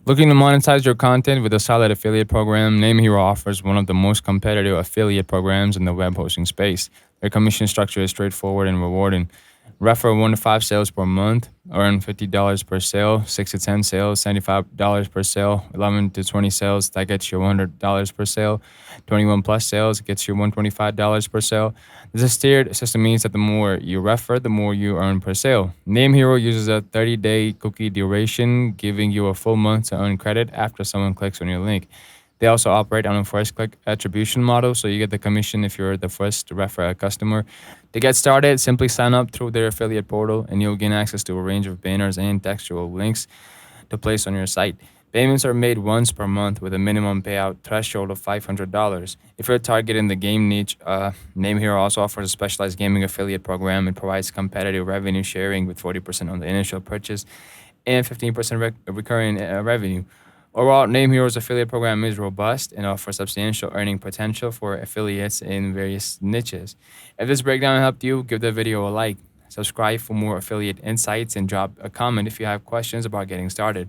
Looking to monetize your content with a solid affiliate program, NameHero offers one of the most competitive affiliate programs in the web hosting space. Their commission structure is straightforward and rewarding. Refer 1 to 5 sales per month, earn $50 per sale, 6 to 10 sales, $75 per sale, 11 to 20 sales, that gets you $100 per sale, 21 plus sales gets you $125 per sale. This tiered system means that the more you refer, the more you earn per sale. NameHero uses a 30-day cookie duration, giving you a full month to earn credit after someone clicks on your link. They also operate on a first click attribution model, so you get the commission if you're the first to refer a customer. To get started, simply sign up through their affiliate portal and you'll gain access to a range of banners and textual links to place on your site. Payments are made once per month with a minimum payout threshold of $500. If you're targeting the game niche, NameHero also offers a specialized gaming affiliate program. It provides competitive revenue sharing with 40% on the initial purchase and 15% recurring revenue. Overall, NameHero's affiliate program is robust and offers substantial earning potential for affiliates in various niches. If this breakdown helped you, give the video a like, subscribe for more affiliate insights, and drop a comment if you have questions about getting started.